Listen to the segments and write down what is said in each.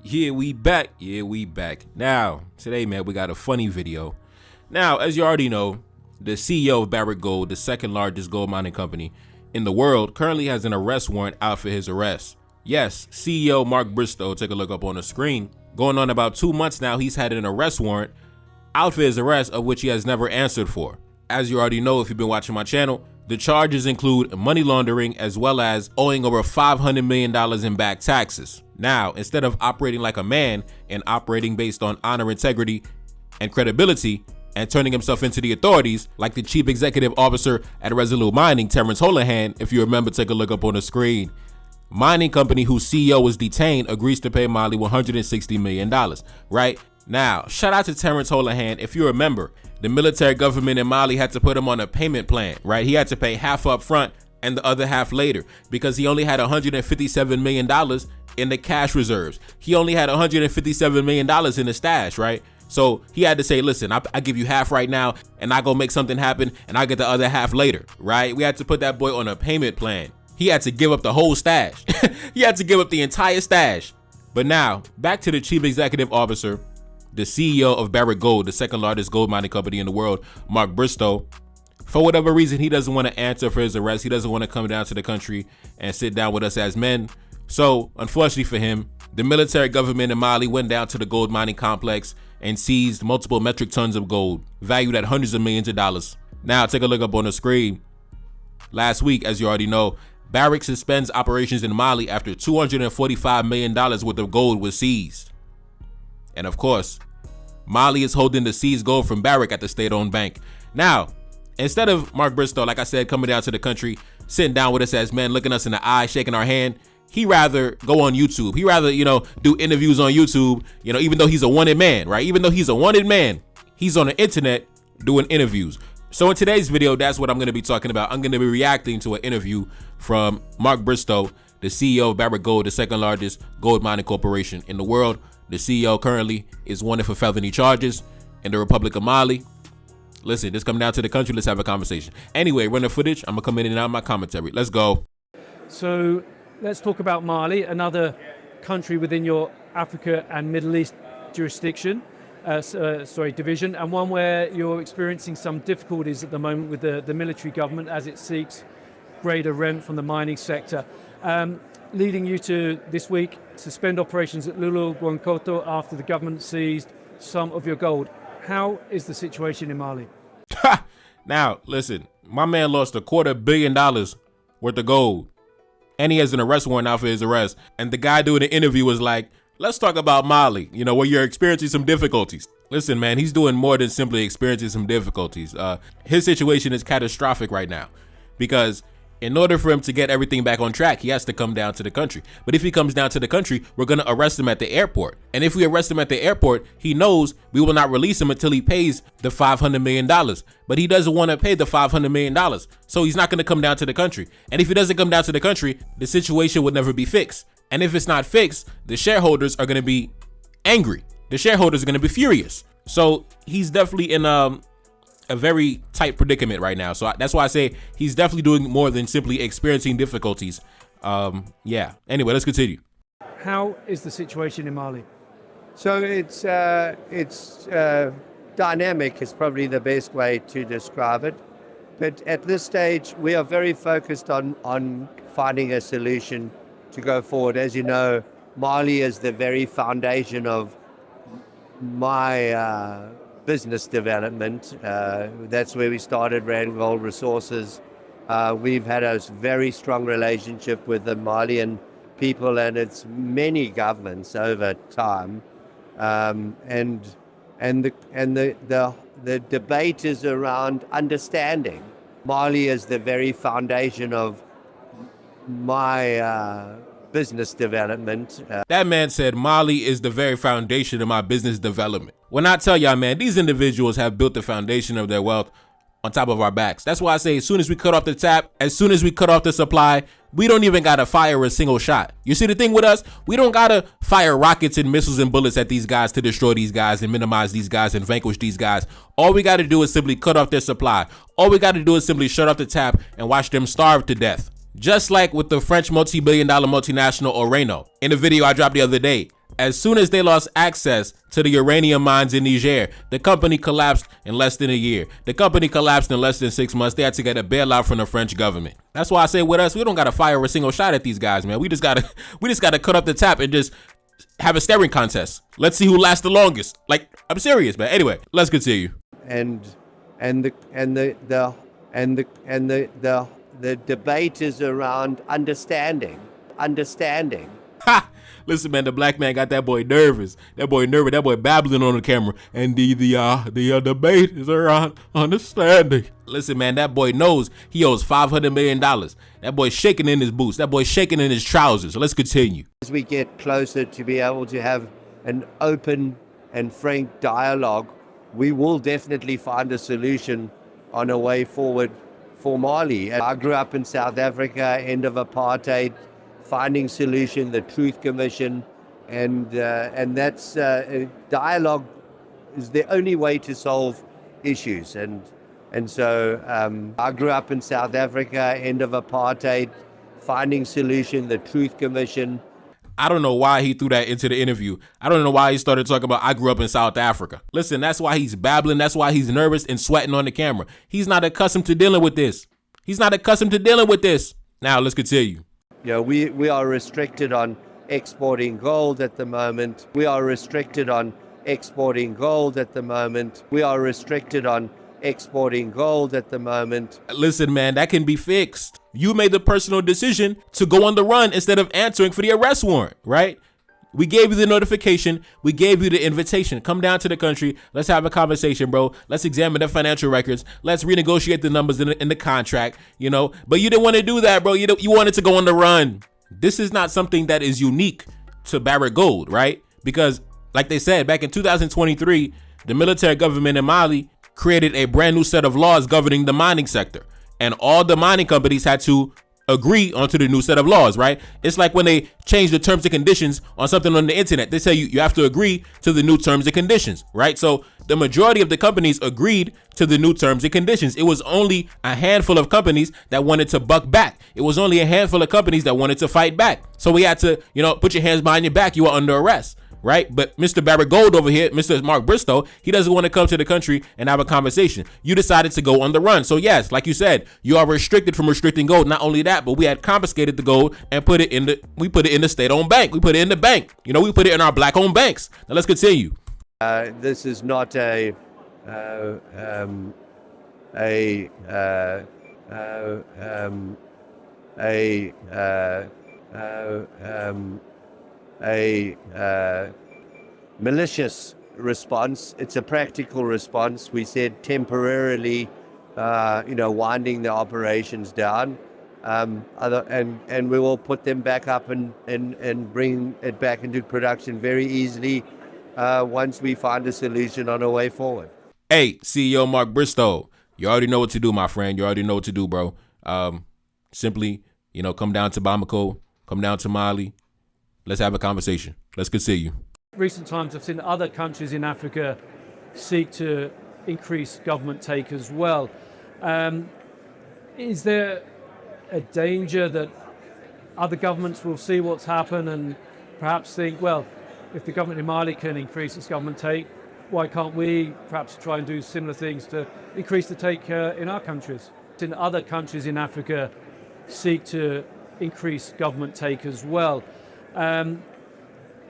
Yeah, we back. Now, today, man, we got a funny video. Now, as you already know, the CEO of Barrick Gold, the second largest gold mining company in the world, currently has an arrest warrant out for his arrest. Yes, CEO Mark Bristow, take a look up on the screen. Going on about 2 months now, he's had an arrest warrant out for his arrest, of which he has never answered for. As you already know, if you've been watching my channel, the charges include money laundering as well as owing over $500 million in back taxes. Now, instead of operating like a man and operating based on honor, integrity, and credibility, and turning himself into the authorities, like the chief executive officer at Resolute Mining, Terrence Holohan, if you remember, take a look up on the screen. Mining company whose CEO was detained agrees to pay Mali $160 million, right? Now, shout out to Terrence Holohan. If you remember, the military government in Mali had to put him on a payment plan, right? He had to pay half up front and the other half later because he only had $157 million in the cash reserves. He only had $157 million in the stash, right? So he had to say, listen, I give you half right now and I go make something happen and I get the other half later, right? We had to put that boy on a payment plan. He had to give up the whole stash. He had to give up the entire stash. But now, back to the chief executive officer, the CEO of Barrick Gold, the second largest gold mining company in the world, Mark Bristow. For whatever reason, he doesn't want to answer for his arrest. He doesn't want to come down to the country and sit down with us as men. So, unfortunately for him, the military government in Mali went down to the gold mining complex and seized multiple metric tons of gold, valued at hundreds of millions of dollars. Now, take a look up on the screen. Last week, as you already know, Barrick suspends operations in Mali after $245 million worth of gold was seized. And of course, Mali is holding the seized gold from Barrick at the state-owned bank. Now, instead of Mark Bristow, like I said, coming down to the country, sitting down with us as men, looking us in the eye, shaking our hand, he rather go on YouTube. He rather, do interviews on YouTube, even though he's a wanted man, right? Even though he's a wanted man, he's on the internet doing interviews. So in today's video, that's what I'm going to be talking about. I'm going to be reacting to an interview from Mark Bristow, the CEO of Barrick Gold, the second largest gold mining corporation in the world. The CEO currently is wanted for felony charges in the Republic of Mali. Listen, just come down to the country. Let's have a conversation. Anyway, run the footage. I'm going to come in and out of my commentary. Let's go. So let's talk about Mali, another country within your Africa and Middle East jurisdiction. Division, and one where you're experiencing some difficulties at the moment with the military government as it seeks greater rent from the mining sector, leading you to this week suspend operations at Loulo-Gounkoto after the government seized some of your gold. How is the situation in Mali? Now, listen, my man lost $250 million worth of gold, and he has an arrest warrant out for his arrest. And the guy doing the interview was like, let's talk about Mali, where you're experiencing some difficulties. Listen, man, he's doing more than simply experiencing some difficulties. His situation is catastrophic right now because in order for him to get everything back on track, he has to come down to the country. But if he comes down to the country, we're going to arrest him at the airport. And if we arrest him at the airport, he knows we will not release him until he pays the $500 million. But he doesn't want to pay the $500 million. So he's not going to come down to the country. And if he doesn't come down to the country, the situation would never be fixed. And if it's not fixed, the shareholders are going to be angry. The shareholders are going to be furious. So he's definitely in a very tight predicament right now. So that's why I say he's definitely doing more than simply experiencing difficulties. Yeah. Anyway, let's continue. How is the situation in Mali? So it's dynamic is probably the best way to describe it. But at this stage, we are very focused on finding a solution to go forward. As you know, Mali is the very foundation of my business development. That's where we started Rand Gold Resources. We've had a very strong relationship with the Malian people and its many governments over time. And the debate is around understanding. Mali is the very foundation of my business development. That man said Mali is the very foundation of my business development. When I tell y'all, man, these individuals have built the foundation of their wealth on top of our backs. That's why I say as soon as we cut off the tap, as soon as we cut off the supply, we don't even gotta fire a single shot. You see the thing with us? We don't gotta fire rockets and missiles and bullets at these guys to destroy these guys and minimize these guys and vanquish these guys. All we gotta do is simply cut off their supply. All we gotta do is simply shut off the tap and watch them starve to death. Just like with the French multi-billion-dollar multinational Orano. In the video I dropped the other day, As soon as they lost access to the uranium mines in Niger, the company collapsed in less than a year. The company collapsed in less than 6 months. They had to get a bailout from the French government. That's why I say with us, we don't gotta fire a single shot at these guys, man. We just gotta cut up the tap and just have a staring contest. Let's see who lasts the longest. Like, I'm serious, man. Anyway, let's continue. And the debate is around understanding. Ha! Listen, man, the black man got that boy nervous. That boy babbling on the camera. And the debate is around understanding. Listen, man, that boy knows he owes $500 million. That boy shaking in his boots. That boy shaking in his trousers. So let's continue. As we get closer to be able to have an open and frank dialogue, we will definitely find a solution on a way forward for Mali. I grew up in South Africa, end of apartheid, finding solution, the Truth Commission, and that's dialogue is the only way to solve issues. And so I grew up in South Africa, end of apartheid, finding solution, the Truth Commission. I don't know why he threw that into the interview. I don't know why he started talking about I grew up in South Africa. Listen, that's why he's babbling. That's why he's nervous and sweating on the camera. He's not accustomed to dealing with this. Now let's continue. You know, we are restricted on exporting gold at the moment. Listen, man, that can be fixed. You made the personal decision to go on the run instead of answering for the arrest warrant, right? We gave you the notification. We gave you the invitation. Come down to the country. Let's have a conversation, bro. Let's examine the financial records. Let's renegotiate the numbers in the contract, you know. But you didn't want to do that, bro. You wanted to go on the run. This is not something that is unique to Barrick Gold, right? Because, like they said, back in 2023, the military government in Mali created a brand new set of laws governing the mining sector. And all the mining companies had to agree onto the new set of laws, right? It's like when they change the terms and conditions on something on the internet. They say you have to agree to the new terms and conditions, right? So the majority of the companies agreed to the new terms and conditions. It was only a handful of companies that wanted to buck back. It was only a handful of companies that wanted to fight back. So we had to, put your hands behind your back. You are under arrest. Right? But Mr. Barrick Gold over here, Mr. Mark Bristow, he doesn't want to come to the country and have a conversation. You decided to go on the run. So yes, like you said, you are restricted from restricting gold. Not only that, but we had confiscated the gold and put it in the state-owned bank. We put it in the bank. We put it in our black-owned banks. Now let's continue. This is not a malicious response. It's a practical response. We said temporarily, winding the operations down, and we will put them back up and bring it back into production very easily once we find a solution on a way forward. Hey, CEO Mark Bristow, you already know what to do, my friend. You already know what to do, bro. Simply, come down to Bamako, come down to Mali. Let's have a conversation. Let's continue. Recent times I've seen other countries in Africa seek to increase government take as well. Is there a danger that other governments will see what's happened and perhaps think, well, if the government in Mali can increase its government take, why can't we perhaps try and do similar things to increase the take in our countries? In other countries in Africa seek to increase government take as well.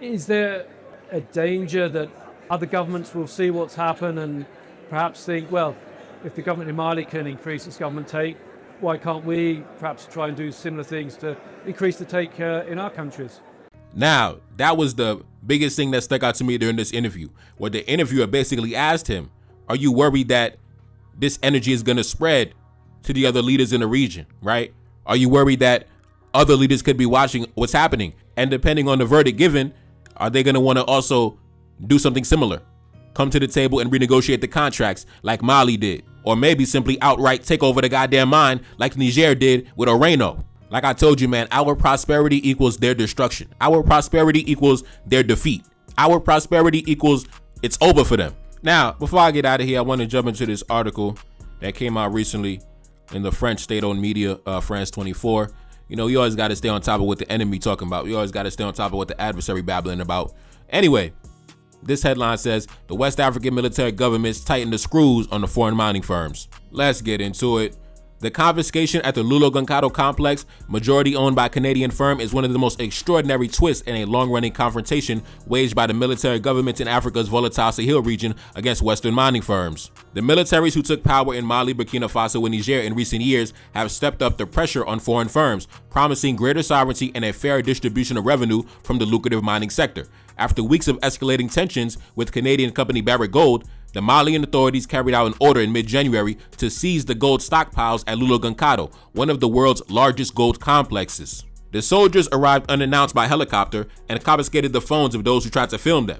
Is there a danger that other governments will see what's happened and perhaps think, well, if the government in Mali can increase its government take, why can't we perhaps try and do similar things to increase the take in our countries? Now, that was the biggest thing that stuck out to me during this interview, where the interviewer basically asked him, are you worried that this energy is going to spread to the other leaders in the region, right? Are you worried that other leaders could be watching what's happening? And depending on the verdict given, are they going to want to also do something similar? Come to the table and renegotiate the contracts like Mali did, or maybe simply outright take over the goddamn mine like Niger did with Orano. Like I told you, man, our prosperity equals their destruction. Our prosperity equals their defeat. Our prosperity equals it's over for them. Now, before I get out of here, I want to jump into this article that came out recently in the French state-owned media, France 24. You always got to stay on top of what the enemy talking about. You always got to stay on top of what the adversary babbling about. Anyway, this headline says the West African military governments tighten the screws on the foreign mining firms. Let's get into it. The confiscation at the Loulo-Gounkoto complex, majority owned by a Canadian firm, is one of the most extraordinary twists in a long-running confrontation waged by the military governments in Africa's volatile Sahel region against Western mining firms. The militaries who took power in Mali, Burkina Faso, and Niger in recent years have stepped up the pressure on foreign firms, promising greater sovereignty and a fair distribution of revenue from the lucrative mining sector. After weeks of escalating tensions with Canadian company Barrick Gold, the Malian authorities carried out an order in mid-January to seize the gold stockpiles at Loulo-Gounkoto, one of the world's largest gold complexes. The soldiers arrived unannounced by helicopter and confiscated the phones of those who tried to film them.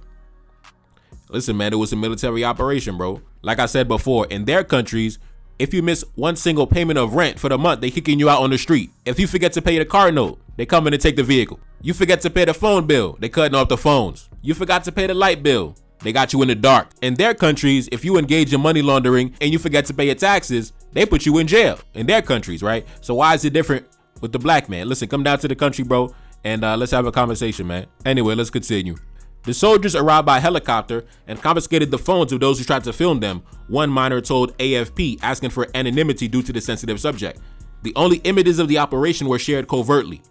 Listen, man, it was a military operation, bro. Like I said before, in their countries, if you miss one single payment of rent for the month, they kicking you out on the street. If you forget to pay the car note, they come in and take the vehicle. You forget to pay the phone bill, they cutting off the phones. You forgot to pay the light bill, they got you in the dark. In their countries, if you engage in money laundering and you forget to pay your taxes, they put you in jail in their countries, right? So why is it different with the black man? Listen, come down to the country, bro, and let's have a conversation, man. Anyway, let's continue. The soldiers arrived by helicopter and confiscated the phones of those who tried to film them, one miner told AFP, asking for anonymity due to the sensitive subject. The only images of the operation were shared covertly.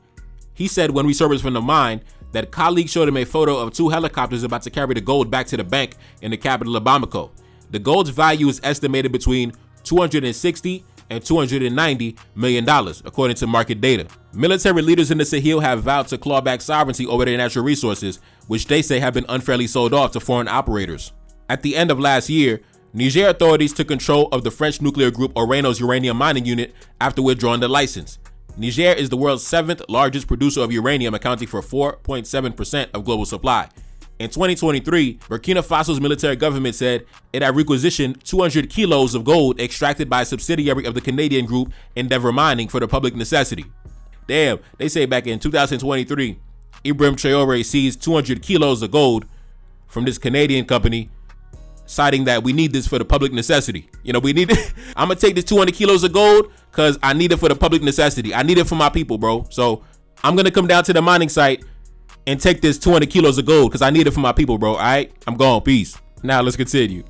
He said when resurfaced from the mine that colleagues showed him a photo of two helicopters about to carry the gold back to the bank in the capital of Bamako. The gold's value is estimated between $260 and $290 million, according to market data. Military leaders in the Sahel have vowed to claw back sovereignty over their natural resources, which they say have been unfairly sold off to foreign operators. At the end of last year, Niger authorities took control of the French nuclear group Orano's uranium mining unit after withdrawing the license. Niger is the world's 7th largest producer of uranium, accounting for 4.7% of global supply. In 2023, Burkina Faso's military government said it had requisitioned 200 kilos of gold extracted by a subsidiary of the Canadian group Endeavour Mining for the public necessity. Damn, they say back in 2023, Ibrahim Traore seized 200 kilos of gold from this Canadian company, citing that we need this for the public necessity. You know, we need it. I'm gonna take this 200 kilos of gold because I need it for the public necessity. I need it for my people, bro. So I'm gonna come down to the mining site and take this 200 kilos of gold because I need it for my people, bro. All right, I'm gone. Peace. Now let's continue.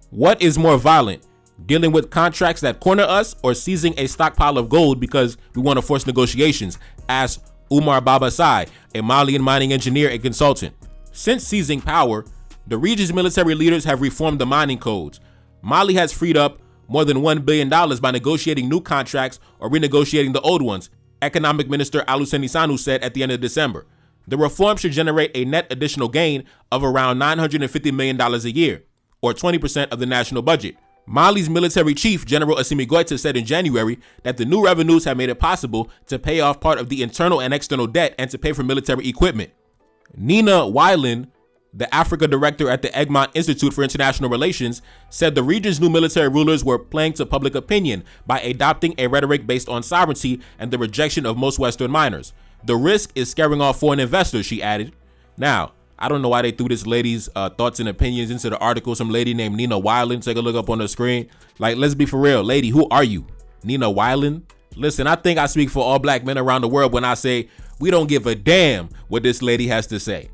What is more violent, dealing with contracts that corner us or seizing a stockpile of gold because we want to force negotiations? Asked Umar Babasai, a Malian mining engineer and consultant. Since seizing power, the region's military leaders have reformed the mining codes. Mali has freed up more than $1 billion by negotiating new contracts or renegotiating the old ones, Economic Minister Aluseni Sanu said at the end of December. The reform should generate a net additional gain of around $950 million a year, or 20% of the national budget. Mali's military chief, General Assimi Goïta, said in January that the new revenues have made it possible to pay off part of the internal and external debt and to pay for military equipment. Nina Weiland, the Africa director at the Egmont Institute for International Relations, said the region's new military rulers were playing to public opinion by adopting a rhetoric based on sovereignty and the rejection of most Western miners. The risk is scaring off foreign investors, she added. Now, I don't know why they threw this lady's thoughts and opinions into the article. Some lady named Nina Weiland. Take a look up on the screen. Like, let's be for real. Lady, who are you? Nina Weiland? Listen, I think I speak for all black men around the world when I say we don't give a damn what this lady has to say.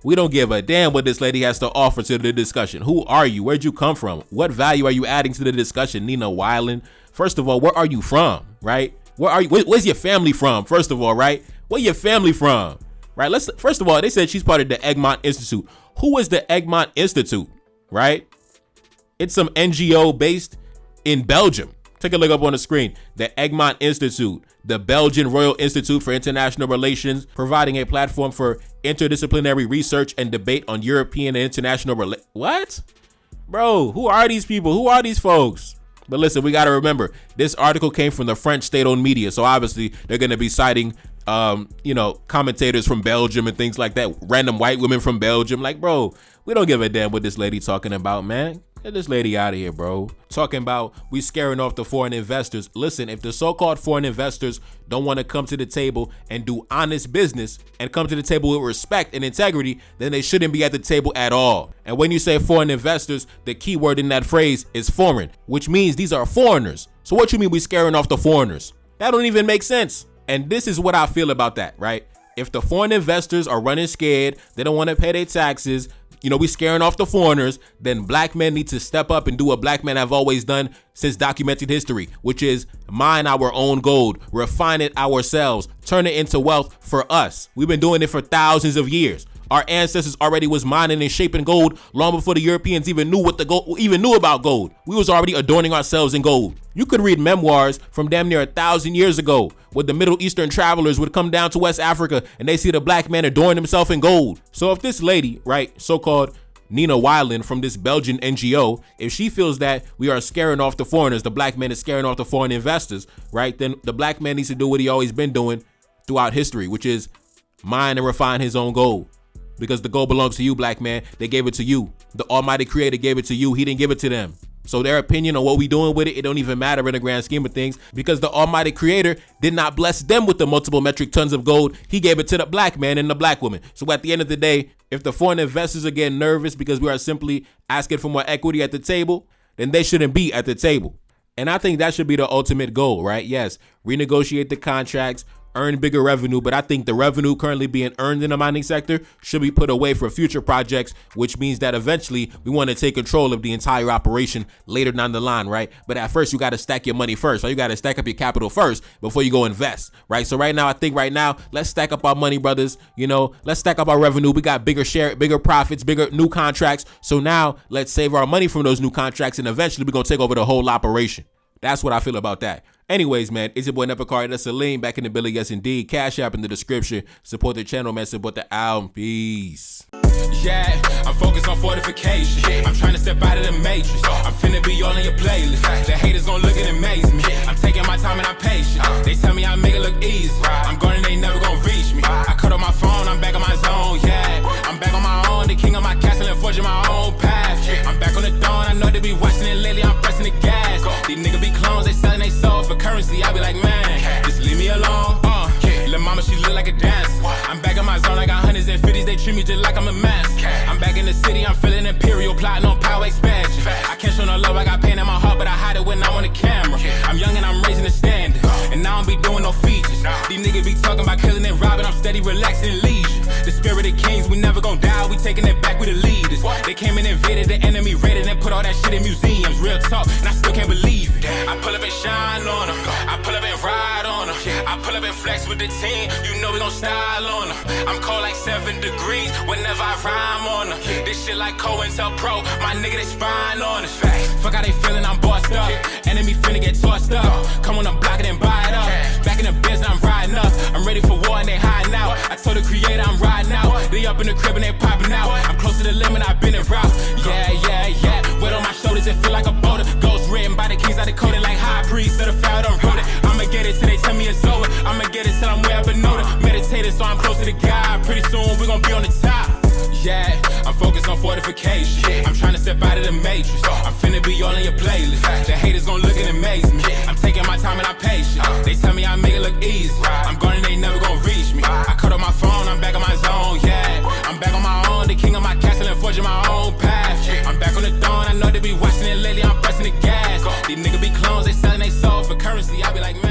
We don't give a damn what this lady has to offer to the discussion. Who are you? Where'd you come from? What value are you adding to the discussion, Nina Weiland? First of all, where are you from, right? Where are you? Where's your family from, first of all, right? Where your family from, right? First of all, they said she's part of the Egmont Institute. Who is the Egmont Institute, right? It's some NGO based in Belgium. Take a look up on the screen. The Egmont Institute, the Belgian Royal Institute for International Relations, providing a platform for interdisciplinary research and debate on European and international What? Bro, who are these people? Who are these folks? But listen, we got to remember, this article came from the French state-owned media. So obviously they're going to be citing, commentators from Belgium and things like that. Random white women from Belgium. Like, bro, we don't give a damn what this lady talking about, man. Get this lady out of here, bro. Talking about we scaring off the foreign investors. Listen, if the so-called foreign investors don't want to come to the table and do honest business and come to the table with respect and integrity, then they shouldn't be at the table at all. And when you say foreign investors, the key word in that phrase is foreign, which means these are foreigners. So what you mean we scaring off the foreigners? That don't even make sense. And this is what I feel about that, right? if the foreign investors are running scared, they don't want to pay their taxes, we scaring off the foreigners, then black men need to step up and do what black men have always done since documented history, which is mine our own gold, refine it ourselves, turn it into wealth for us. We've been doing it for thousands of years. Our ancestors already was mining and shaping gold long before the Europeans even knew about gold. We was already adorning ourselves in gold. You could read memoirs from damn near 1,000 years ago where the Middle Eastern travelers would come down to West Africa and they see the black man adorning himself in gold. So if this lady, right, so-called Nina Weiland from this Belgian NGO, if she feels that we are scaring off the foreigners, the black man is scaring off the foreign investors, right, then the black man needs to do what he always been doing throughout history, which is mine and refine his own gold. Because the gold belongs to you, black man. They gave it to you. The Almighty Creator gave it to you. He didn't give it to them. So their opinion on what we doing with it don't even matter in the grand scheme of things, because the Almighty Creator did not bless them with the multiple metric tons of gold. He gave it to the black man and the black woman. So at the end of the day, if the foreign investors are getting nervous because we are simply asking for more equity at the table, then they shouldn't be at the table. And I think that should be the ultimate goal, right? Yes, renegotiate the contracts, earn bigger revenue, but I think the revenue currently being earned in the mining sector should be put away for future projects, which means that eventually we want to take control of the entire operation later down the line, right? But at first, you got to stack your money first, right? You got to stack up your capital first before you go invest, right? So I think right now, let's stack up our money, brothers. Let's stack up our revenue. We got bigger profits, bigger new contracts. So now let's save our money from those new contracts, and eventually we're going to take over the whole operation. That's what I feel about that. Anyways, man, it's your boy Nepakari. That's Salim back in the building. Yes, indeed. Cash App in the description. Support the channel, man. Support the album. Peace. Yeah, I'm focused on fortification. I'm trying to step out of the matrix. I'm finna be all in your playlist. The haters gon' look and amaze me. I'm taking my time and I'm patient. They tell me I make it look easy. I'm going and they never gon' reach me. I cut off my phone, I'm back on my zone. Yeah, I'm back on my own. The king of my castle and forging my own path. I'm back on the throne. I know they be watching it lately. I'm pressing the gas. These niggas be clones. They selling they soul for currency. I be like, man, just leave me alone. Lil' mama, she look like a dancer. I'm back in my zone, I got hundreds and fifties. They treat me just like I'm a master. I'm back in the city, I'm feeling imperial, plotting on power expansion. I can't show no love, I got pain in my heart, but I hide it when I'm on the camera. I'm young and I'm raising the standard, and now I don't be doing no features. These niggas be talking about killing and robbing, I'm steady relaxing leisure. The spirit of kings, we never gon' die, we taking it back with the leaders. They came and invaded, the enemy raided, and put all that shit in museums. Real talk, and I still can't believe it. I pull up and shine on them, I pull up and ride on them, I pull up and flex with the team, you know we gon' style on them. I'm cold like 7 degrees whenever I rhyme on them. This shit like COINTELPRO, my nigga they spine on us. Fuck how they feeling, I'm bossed up. Enemy finna get tossed up. Come on the block and then buy it up. Back in the biz, I'm riding up. I'm ready for war and they hiding out. I told the creator I'm riding out. They up in the crib and they popping out. I'm close to the limit, I've been in route. Yeah. Weight on my shoulders, it feel like a boulder. Ghost written by the kings, I decoded like high priest. That a foul done wrote it. I'ma get it till they tell me it's over. I'ma get it till I'm way up and know it. Meditated so I'm closer to God. Pretty soon we gon' be on the top. Yeah, I'm focused on fortification. I'm trying to step out of the matrix. I'm finna be all in your playlist. The haters gon' look and amaze me. I'm taking my time and I'm patient. They tell me I make it look easy. I'm going and they never gon' reach me. I cut off my phone, I'm back on my zone. Yeah, I'm back on my own. The king of my castle and forging my own path. I'm back on the throne. I know they be watching it lately. I'm pressing the gas. These niggas be clones. They selling they soul for currency. I be like, man.